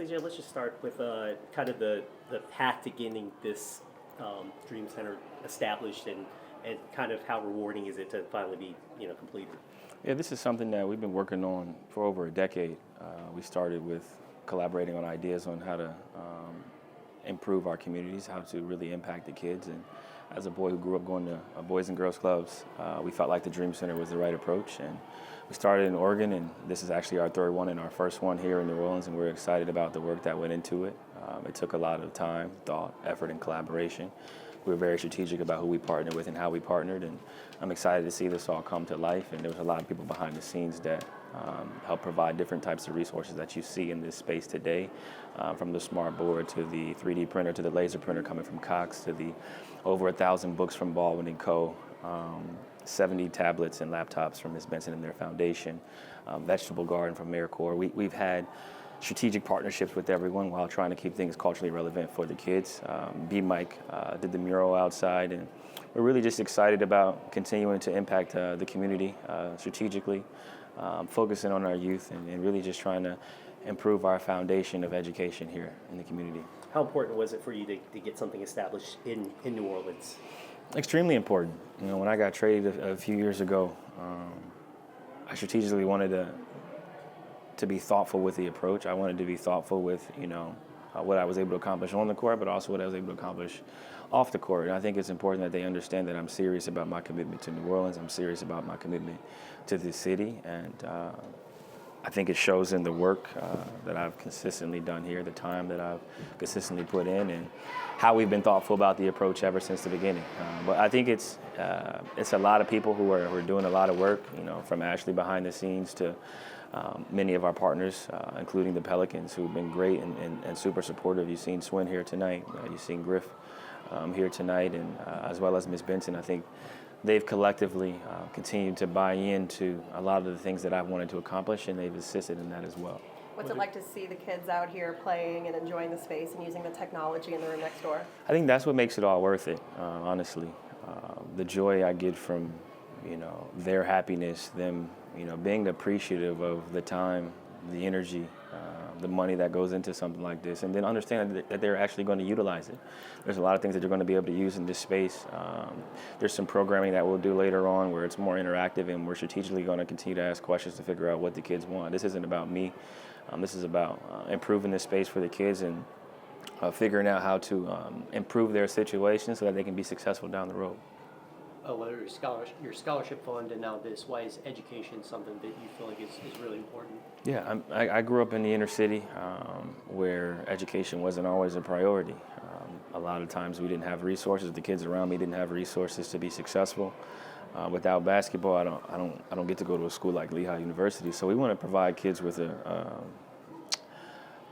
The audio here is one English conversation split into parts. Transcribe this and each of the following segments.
CJ, let's just start with kind of the path to getting this Dream Center established and kind of how rewarding is it to finally be completed? Yeah, this is something that we've been working on for over a decade. We started with collaborating on ideas on how to improve our communities, how to really impact the kids. And as a boy who grew up going to boys and girls clubs, we felt like the Dream Center was the right approach. And we started in Oregon, and this is actually our third one and our first one here in New Orleans, and we're excited about the work that went into it. It took a lot of time, thought, effort, and collaboration. We were very strategic about who we partnered with and how we partnered, and I'm excited to see this all come to life. And there was a lot of people behind the scenes that help provide different types of resources that you see in this space today, from the smart board to the 3D printer to the laser printer coming from Cox to the over 1,000 books from Baldwin & Co., 70 tablets and laptops from Ms. Benson and their foundation, vegetable garden from AmeriCorps. We've had strategic partnerships with everyone while trying to keep things culturally relevant for the kids. B-Mike did the mural outside, and we're really just excited about continuing to impact the community strategically, focusing on our youth and really just trying to improve our foundation of education here in the community. How important was it for you to get something established in New Orleans? Extremely important. When I got traded a few years ago, I strategically wanted to be thoughtful with the approach. I wanted to be thoughtful with, what I was able to accomplish on the court, but also what I was able to accomplish off the court. And I think it's important that they understand that I'm serious about my commitment to New Orleans. I'm serious about my commitment to the city. And I think it shows in the work that I've consistently done here, the time that I've consistently put in, and how we've been thoughtful about the approach ever since the beginning. But I think it's a lot of people who are doing a lot of work, from Ashley behind the scenes to many of our partners, including the Pelicans, who've been great and super supportive. You've seen Swin here tonight. You've seen Griff here tonight, and as well as Ms. Benson. I think they've collectively continued to buy into a lot of the things that I've wanted to accomplish, and they've assisted in that as well. What's it like to see the kids out here playing and enjoying the space and using the technology in the room next door? I think that's what makes it all worth it, honestly. The joy I get from, their happiness, them, being appreciative of the time, the energy, the money that goes into something like this, and then understand that they're actually going to utilize it. There's a lot of things that you're going to be able to use in this space. There's some programming that we'll do later on where it's more interactive, and we're strategically going to continue to ask questions to figure out what the kids want. This isn't about me. This is about improving this space for the kids and figuring out how to improve their situation so that they can be successful down the road. Whether your scholarship fund and now this, why is education something that you feel like is really important? Yeah, I grew up in the inner city where education wasn't always a priority. A lot of times we didn't have resources. The kids around me didn't have resources to be successful. Without basketball, I don't get to go to a school like Lehigh University. So we want to provide kids with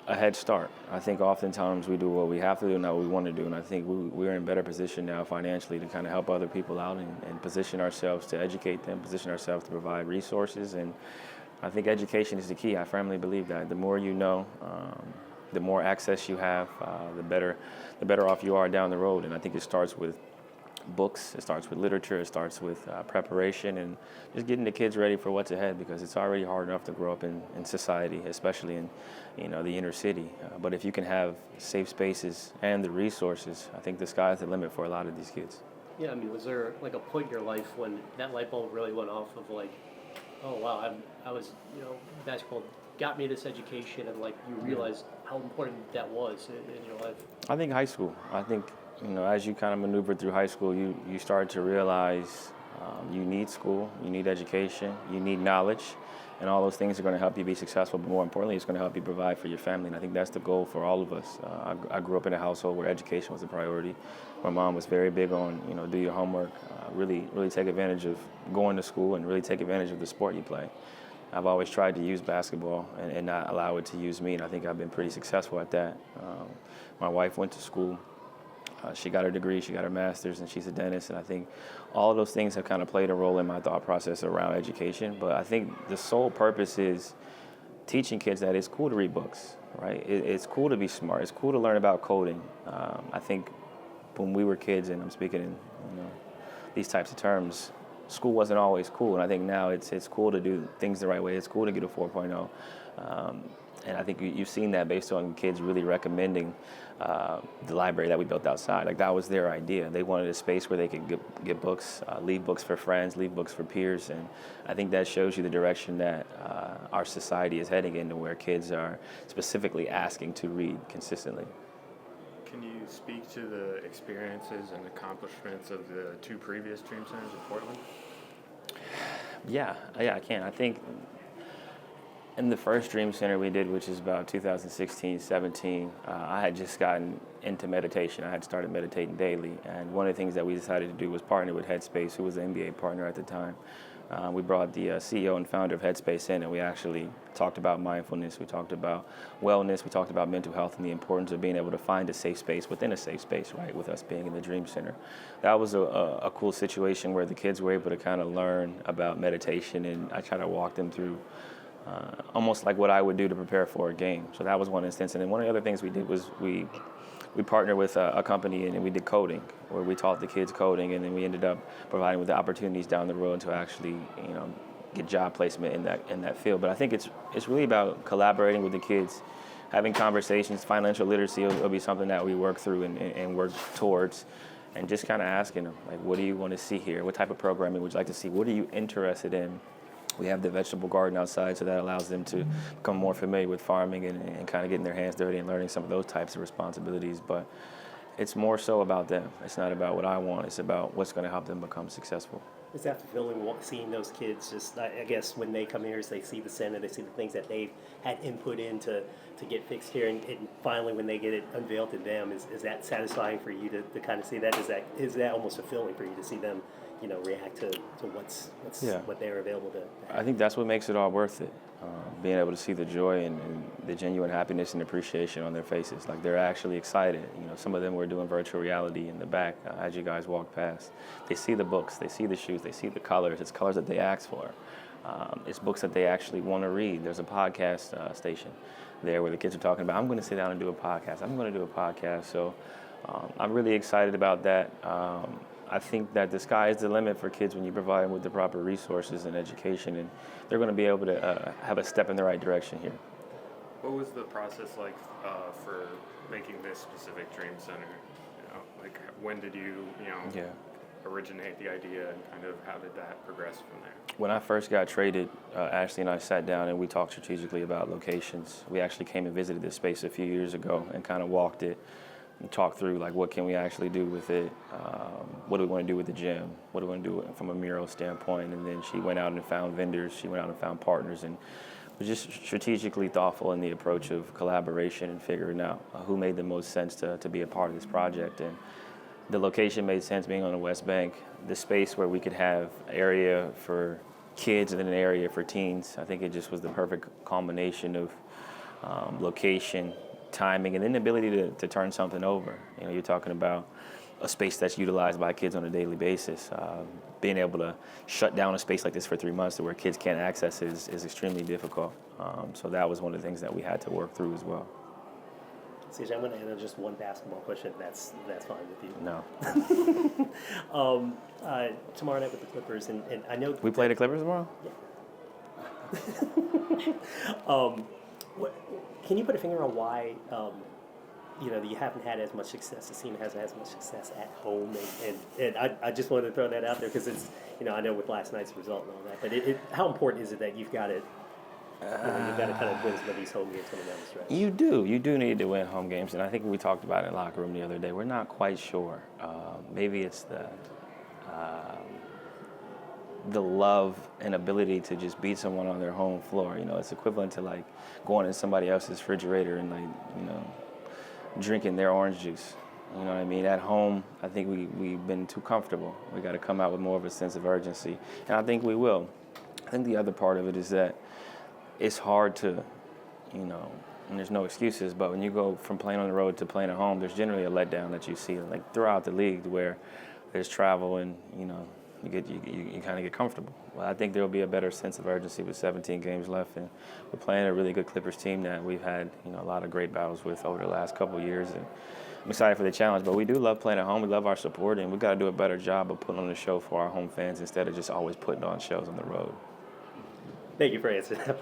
a head start. I think oftentimes we do what we have to do, not what we want to do, and I think we're in a better position now financially to kind of help other people out and position ourselves to educate them, position ourselves to provide resources, and I think education is the key. I firmly believe that the more you know, the more access you have, the better off you are down the road, and I think it starts with books, it starts with literature, it starts with preparation and just getting the kids ready for what's ahead, because it's already hard enough to grow up in society, especially in the inner city. But if you can have safe spaces and the resources, I think the sky's the limit for a lot of these kids. Yeah, I mean, was there like a point in your life when that light bulb really went off of like, oh wow, I was, basketball got me this education, and like you realized how important that was in your life? I think high school. I think as you kind of maneuver through high school, you start to realize you need school, you need education, you need knowledge, and all those things are going to help you be successful, but more importantly, it's going to help you provide for your family, and I think that's the goal for all of us. I grew up in a household where education was a priority. My mom was very big on, do your homework, really take advantage of going to school, and really take advantage of the sport you play. I've always tried to use basketball and not allow it to use me, and I think I've been pretty successful at that. My wife went to school. She got her degree, she got her master's, and she's a dentist. And I think all of those things have kind of played a role in my thought process around education. But I think the sole purpose is teaching kids that it's cool to read books, right? It's cool to be smart. It's cool to learn about coding. I think when we were kids, and I'm speaking in these types of terms, school wasn't always cool. And I think now it's cool to do things the right way. It's cool to get a 4.0. And I think you've seen that based on kids really recommending the library that we built outside. Like, that was their idea. They wanted a space where they could get books, leave books for friends, leave books for peers. And I think that shows you the direction that our society is heading into, where kids are specifically asking to read consistently. Can you speak to the experiences and accomplishments of the 2 previous Dream Centers in Portland? Yeah, I can. I think in the first Dream Center we did, which is about 2016, 17, I had just gotten into meditation. I had started meditating daily, and one of the things that we decided to do was partner with Headspace, who was the NBA partner at the time. We brought the CEO and founder of Headspace in, and we actually talked about mindfulness, we talked about wellness, we talked about mental health and the importance of being able to find a safe space within a safe space, right, with us being in the Dream Center. That was a cool situation where the kids were able to kind of learn about meditation, and I tried to walk them through almost like what I would do to prepare for a game. So that was one instance. And then one of the other things we did was we partnered with a company, and we did coding, where we taught the kids coding, and then we ended up providing with the opportunities down the road to actually, get job placement in that field. But I think it's really about collaborating with the kids, having conversations. Financial literacy will be something that we work through and work towards, and just kind of asking them, like, what do you want to see here? What type of programming would you like to see? What are you interested in? We have the vegetable garden outside, so that allows them to become more familiar with farming and kind of getting their hands dirty and learning some of those types of responsibilities. But it's more so about them. It's not about what I want. It's about what's going to help them become successful. Is that fulfilling, seeing those kids just, I guess, when they come here, as they see the center, they see the things that they've had input in to get fixed here, and finally when they get it unveiled to them, is that satisfying for you to kind of see that? Is that almost fulfilling for you to see them, react to what they're available to have? I think that's what makes it all worth it. Being able to see the joy and the genuine happiness and appreciation on their faces. Like, they're actually excited. Some of them were doing virtual reality in the back as you guys walk past. They see the books, they see the shoes, they see the colors. It's colors that they asked for. It's books that they actually want to read. There's a podcast station there where the kids are talking about, I'm going to sit down and do a podcast. I'm going to do a podcast. So I'm really excited about that. I think that the sky is the limit for kids when you provide them with the proper resources and education, and they're going to be able to have a step in the right direction here. What was the process like for making this specific Dream Center? Like, when did you, originate the idea, and kind of how did that progress from there? When I first got traded, Ashley and I sat down and we talked strategically about locations. We actually came and visited this space a few years ago and kind of walked it and talk through, like, what can we actually do with it? What do we want to do with the gym? What do we want to do from a mural standpoint? And then she went out and found vendors. She went out and found partners, and was just strategically thoughtful in the approach of collaboration and figuring out who made the most sense to be a part of this project. And the location made sense, being on the West Bank. The space where we could have area for kids and then an area for teens. I think it just was the perfect combination of location, timing, and then the ability to turn something over. You're talking about a space that's utilized by kids on a daily basis. Being able to shut down a space like this for 3 months to where kids can't access it is extremely difficult. So that was one of the things that we had to work through as well. CJ, I'm going to end just one basketball question, if that's fine with you. No. Tomorrow night with the Clippers, and I know... We play the Clippers tomorrow? Yeah. Can you put a finger on why, you haven't had as much success, the team hasn't had as much success at home, and I just wanted to throw that out there because it's, I know with last night's result and all that, but how important is it that you've got to kind of win some of these home games coming down the stretch? You do need to win home games, and I think we talked about it in the locker room the other day. We're not quite sure. Maybe it's the love and ability to just beat someone on their home floor. It's equivalent to like going in somebody else's refrigerator and drinking their orange juice. You know what I mean? At home, I think we've been too comfortable. We got to come out with more of a sense of urgency, and I think we will. I think the other part of it is that it's hard to, and there's no excuses, but when you go from playing on the road to playing at home, there's generally a letdown that you see, like throughout the league, where there's travel and, you kind of get comfortable. Well, I think there will be a better sense of urgency with 17 games left, and we're playing a really good Clippers team that we've had, a lot of great battles with over the last couple of years, and I'm excited for the challenge. But we do love playing at home. We love our support, and we've got to do a better job of putting on a show for our home fans instead of just always putting on shows on the road. Thank you for answering that.